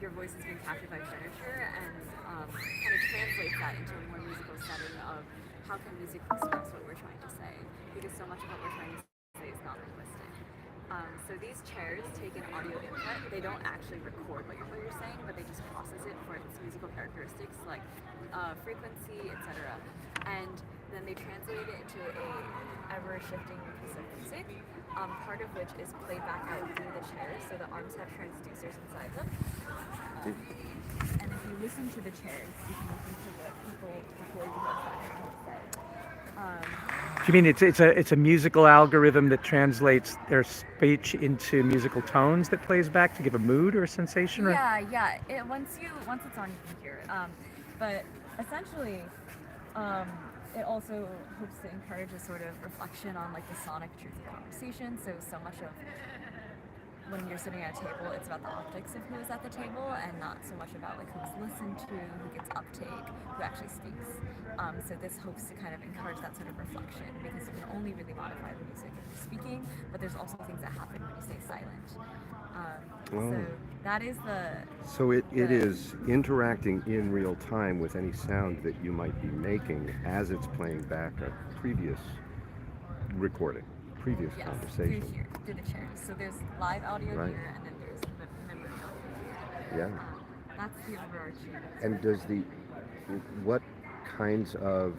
your voice is being captured by furniture and kind of translates that into a more musical setting of how can music express what we're trying to say, because so much of what we're trying to say is not linguistic. So these chairs take an audio input. They don't actually record what you're saying, but they just process it for its musical characteristics like frequency, etc. And then they translate it into a ever-shifting piece of music, part of which is played back out through the chairs. So the arms have transducers inside them. And if you listen to the chairs, you can listen to the people before you have that said. Do you mean it's a musical algorithm that translates their speech into musical tones that plays back to give a mood or a sensation? Or? Yeah. Once it's on, you can hear it. But essentially, it also hopes to encourage a sort of reflection on like the sonic truth of conversation. So much of when you're sitting at a table, it's about the optics of who is at the table and not so much about like who's listened to, who gets uptake, who actually speaks. So this hopes to kind of encourage that sort of reflection, because you can only really modify the music if you're speaking, but there's also things that happen when you stay silent. So that is So it is interacting in real time with any sound that you might be making as it's playing back a previous recording, previous conversation. Through the chairs. So there's live audio here, and then there's memory audio. Yeah. That's the overarching. And what kinds of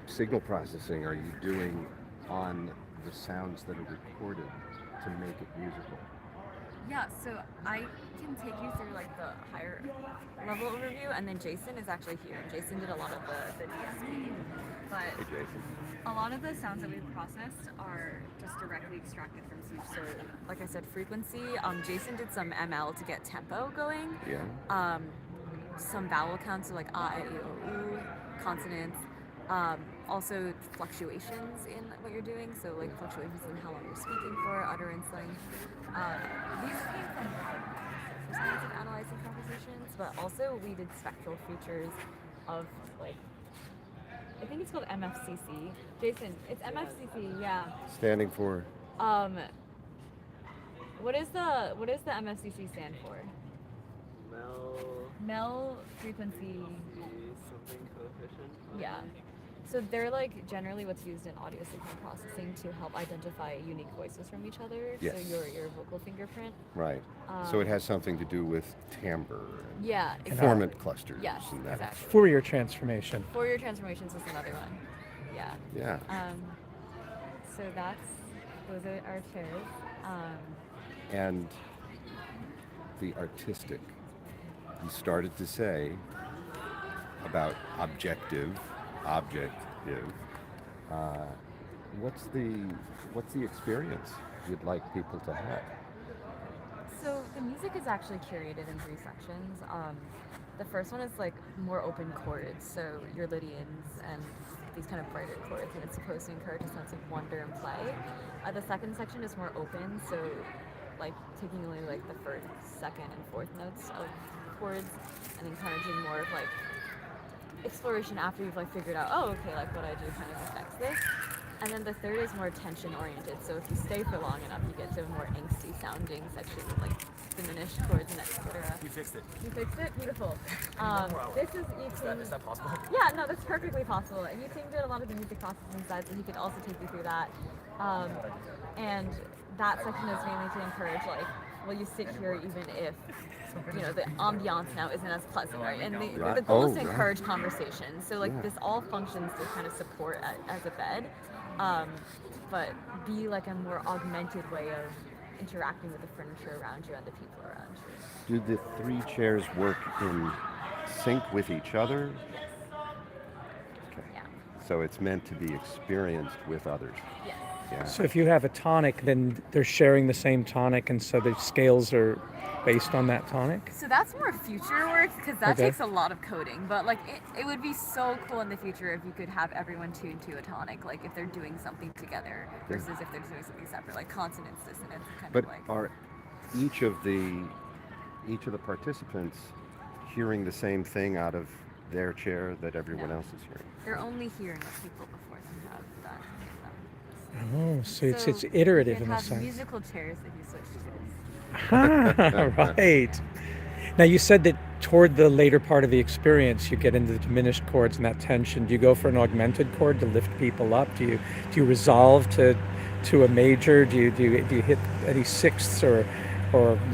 signal processing are you doing on the sounds that are recorded to make it musical? Yeah, so I can take you through like the higher level overview, and then Jason is actually here. Jason did a lot of the DSP, but Hey, Jason. a lot of the sounds that we've processed are just directly extracted from speech. So, like I said, frequency. Jason did some ML to get tempo going. Yeah. Some vowel counts, so like a, e, I, o, u, consonants. Also fluctuations in what you're doing, so like fluctuations in how long you're speaking for, utterance length. These came from science of analyzing conversations, but also we did spectral features of like, I think it's called MFCC. Jason, it's MFCC, yeah. Standing for? What does the MFCC stand for? Mel frequency something coefficient. Yeah. So they're like generally what's used in audio signal processing to help identify unique voices from each other. Yes. So your vocal fingerprint. Right. So it has something to do with timbre and Yeah. formant clusters. Yes, and that. exactly. Fourier transformation. Fourier transformations is another one. Yeah. Yeah. So those are our chairs. And the artistic, you started to say about objective. What's the experience you'd like people to have? So the music is actually curated in 3 sections. The first one is like more open chords, so your Lydians and these kind of brighter chords, and it's supposed to encourage a sense of wonder and play. The second section is more open, so like taking away like the first, second, and fourth notes of chords, and encouraging more of like exploration after you've like figured out, oh, okay, like what I do kind of affects this. And then the third is more tension oriented, so if you stay for long enough, you get to a more angsty sounding section with like diminished chords and etc. You fixed it. You fixed it? Beautiful. This is Yiting. Is that possible? Yeah, no, that's perfectly possible. And Yiting did a lot of the music processing side, so he could also take you through that. And that section is mainly to encourage like, well, you sit here even if the ambiance now isn't as pleasant, right? And the goal is to encourage conversation. So like this all functions to kind of support as a bed, but be like a more augmented way of interacting with the furniture around you and the people around you. Do the 3 chairs work in sync with each other? Okay. Yeah. So it's meant to be experienced with others. Yes. Yeah. So if you have a tonic, then they're sharing the same tonic, and so the scales are based on that tonic? So that's more future work, because that takes a lot of coding. But like it would be so cool in the future if you could have everyone tuned to a tonic, like if they're doing something together versus if they're doing something separate, like consonants, dissonance, kind But of like. are each of the participants hearing the same thing out of their chair that everyone else is hearing? They're only hearing what people before them have done. Oh, so it's iterative you in a have sense. musical chairs that you switch to. Right. Now you said that toward the later part of the experience, you get into the diminished chords and that tension. Do you go for an augmented chord to lift people up? Do you resolve to a major? Do you hit any sixths or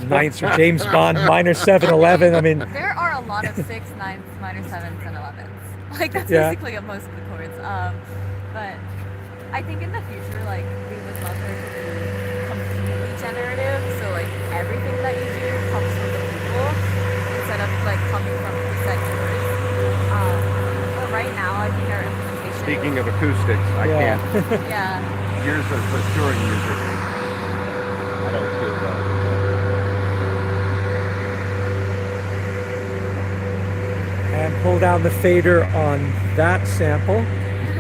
ninths or James Bond minor 7/11? I mean, There are a lot of 6, 9s, minor 7s, and 11s. Like, that's Yeah. basically most of the chords. But I think in the future, like, we would love there to be completely generative. So, like, everything that you do comes from the people instead of, like, coming from preset chords. But right now, I think our implementation. Speaking of acoustics, I Yeah. can't. Yeah. Years of touring music, I don't feel well. and pull down the fader on that sample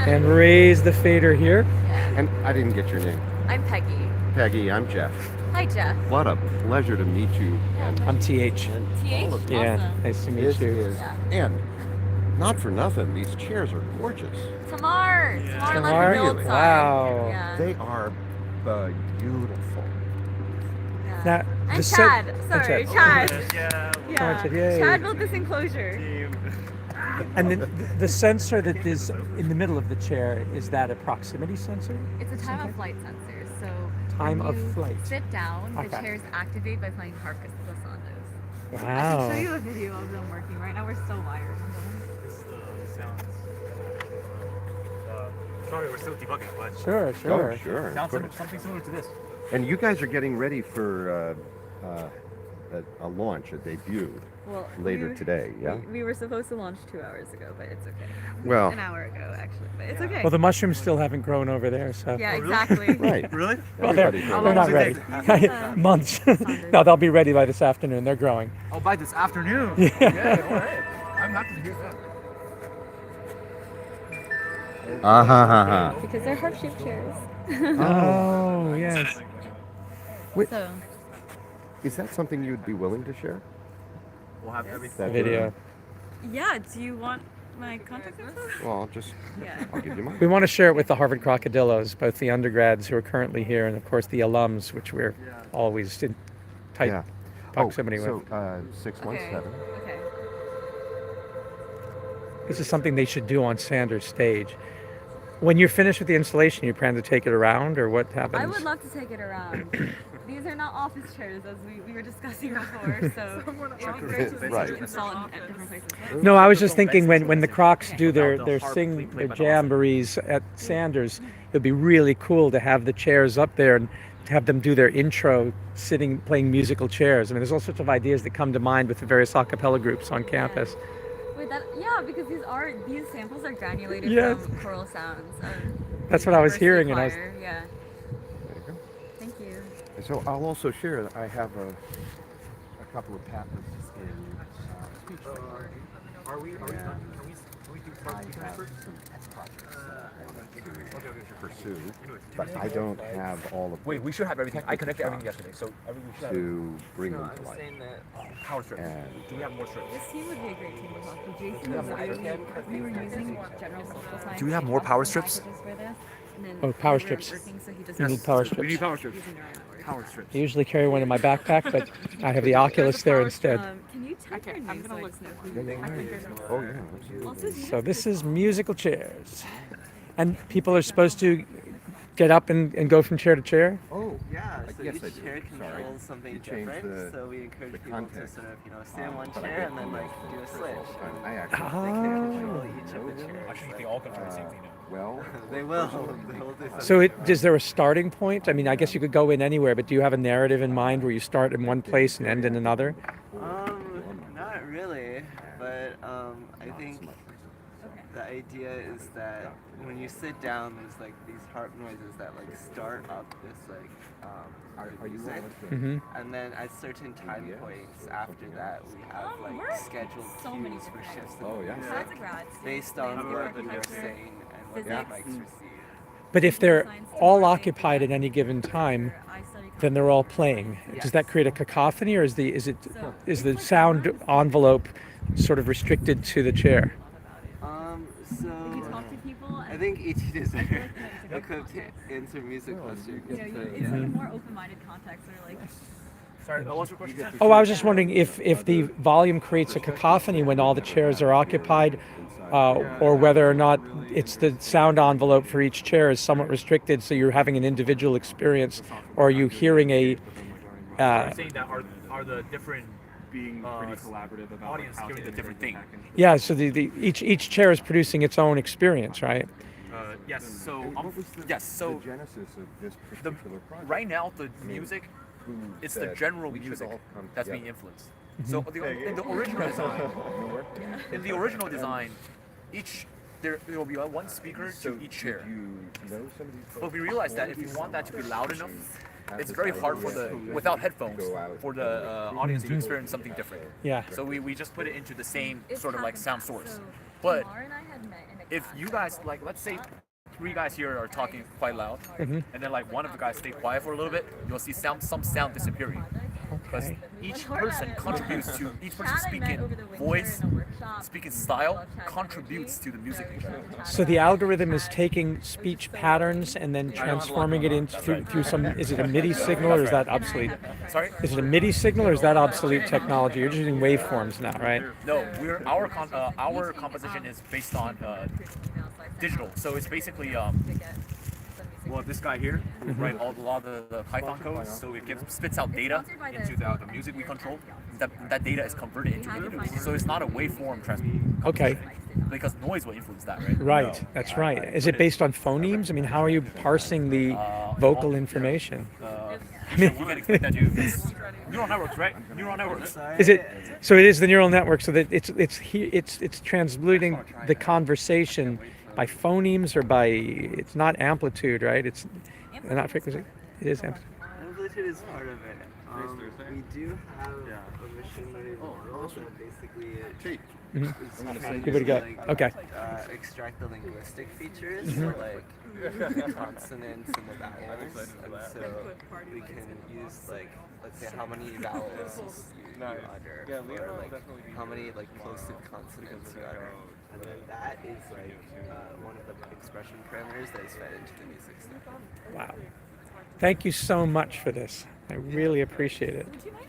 and raise the fader here. Yeah. And I didn't get your name. I'm Peggy. Peggy, I'm Jeff. Hi, Jeff. What a pleasure to meet you. And I'm TH. TH? all of Yeah, Awesome. nice to meet this you. is, Yeah. and not for nothing, these chairs are gorgeous. Tamar. Tamar Tamar? let me build some. Wow. Yeah. They are beautiful. Yeah. Now, the And set- Chad. and Sorry, Chad. Chad. Yeah. Yeah. Chad, yay. Chad built this enclosure. And the sensor that is in the middle of the chair, is that a proximity sensor? It's a time of flight sensor. So Time when of you flight. sit down, Okay. the chairs activate by playing Harkus Glissandos. I can Wow. show you a video of them working. Right now we're still wired. It's the sounds. Sorry, we're still debugging, but Sure, sure. Oh, sure. sounds something similar to this. And you guys are getting ready for a launch, a debut Well, later today, yeah? We were supposed to launch 2 hours ago, but it's okay. Well, An hour ago, actually, but it's okay. Well, the mushrooms still haven't grown over there, so. Yeah, Oh, really? exactly. right. Really? Well, they're, Everybody's How they're long not does it ready. take? Months. Saunders. No, they'll be ready by this afternoon. They're growing. Oh, by this afternoon. Yeah. All right. I'm happy to hear that. Because they're heart-shaped chairs. Oh, yes. So, Is that something you'd be willing to share? We'll have That everything. Video. yeah, do you want my contact info? Well, I'll just, Yeah. I'll give you mine. We want to share it with the Harvard Crocodillos, both the undergrads who are currently here and, of course, the alums, which we're always in tight Yeah. proximity so, with. 617. Okay. This is something they should do on Sanders stage. When you're finished with the installation, you plan to take it around, or what happens? I would love to take it around. These are not office chairs, as we were discussing before, so it would be great to Right. install it at different places. No, I was just thinking when the Crocs do their The harp sing being their played by the awesome. jamborees at Sanders, it'd be really cool to have the chairs up there and to have them do their intro sitting playing musical chairs. I mean, there's all sorts of ideas that come to mind with the various a cappella groups on campus. Wait, yeah, because these samples are granulated Yes. from choral sounds. That's what I was University hearing, and I was choir, yeah. There you go. Thank you. And so I'll also share that I have a couple of patents in speech therapy. Are we done? Can we do I part two have first? some pet projects I want Okay, sure. to pursue, but I don't have all of Wait, them we should have everything. I connected everything yesterday, so we should have to bring No, them I'm to life. saying that power strips. And Do we have more strips? This team would be a great team to talk to. Jason was we were using general social science. Do we have more power strips? packages for this, and then Oh, power we weren't strips. working, so he just You need used power We strips. need power strips. using neural networks. Power strips. I usually carry one in my backpack, but I have the Oculus there instead. Can you type your name so I can know who you Yeah, are? yeah. Oh yeah, absolutely. Also, So this is musical chairs, and people are supposed to get up and go from chair to chair. Oh, yeah, so yes, each I do. chair Sorry. controls something You changed different. the- So we encourage the people to context. sort of, stay in one chair and then like do a switch. I actually. They can control Oh. each of the chairs. Actually, they all control the same thing now. Well, They will. They will do something. So is there a starting point? I mean, I guess you could go in anywhere, but do you have a narrative in mind where you start in one place and end in another? Not really, but I think the idea is that when you sit down, there's like these harp noises that like start up this like are you music. Mm-hmm. And then at certain time points after that, we have we're like scheduled so many cues for different shifts Oh, in yeah. the Besides music the grads, based on landscape what you're architecture, saying and what the physics. mics receive. But if they're Science, all technology, occupied at any given time, I study then they're all playing. Does that create a cacophony, or is the So, the sound envelope sort of restricted to the chair? So you talk to people, I and think each is I feel like equipped to answer music questions. it's but like a yeah. more open-minded context where like Sorry, what was your question? Oh, I was just wondering if the volume creates a cacophony when all the chairs are occupied, or whether or not it's the sound envelope for each chair is somewhat restricted, so you're having an individual experience, or are you hearing a I'm saying that are the different being pretty collaborative about audience how to hearing the different integrate thing. back in. yeah? So each chair is producing its own experience, right? Yes. So What was the, yes. So the genesis of this the particular project? right now the music, Who it's the said, general "We should music all come that's together"? being influenced. So in the original design, in the original design, there will be one speaker to each chair. Did you know some of these But folks? we realized that if you want that to be loud enough, Have it's this very hard for idea the to without headphones go out for the audience to experience something different. Yeah. So we just put it into the same It's sort of like happened. sound source. So But Tamar and I had met in a if class you at guys like, let's say 3 guys here are talking quite loud, Mm-hmm. and then like one of the guys stay quiet for a little bit, you'll see some sound disappearing. Because Okay. each person contributes to each person's speaking voice, speaking style contributes to the music. So the algorithm is taking speech patterns and then transforming it into through some. Is it a MIDI signal or is that obsolete? Sorry? Is it a MIDI signal or is that obsolete technology? You're just using waveforms now, right? No, our composition is based on digital. So it's basically well, this guy here, write a lot of the Python code, so it spits out data into the music we control. That data is converted into video. So it's not a waveform transmission. Okay. Because noise will influence that, right? Right. That's right. Is it based on phonemes? I mean, how are you parsing the vocal information? You can explain that to it's neural networks, right? Neural networks. Is it? So it is the neural network. So that it's transmuting the conversation by phonemes or by it's not amplitude, right? It's not frequency. It is amplitude. Amplitude is part of it. We do have a machine learning model that basically is trying Give it a go. like, Okay. extract the linguistic features, so like the consonants and the vowels, and so we can use like, let's say how many vowels you utter, or like how many like plosive consonants you utter, and then that is like one of the expression parameters that is fed into the music stuff. Wow. Thank you so much for this. I really appreciate it. Would you mind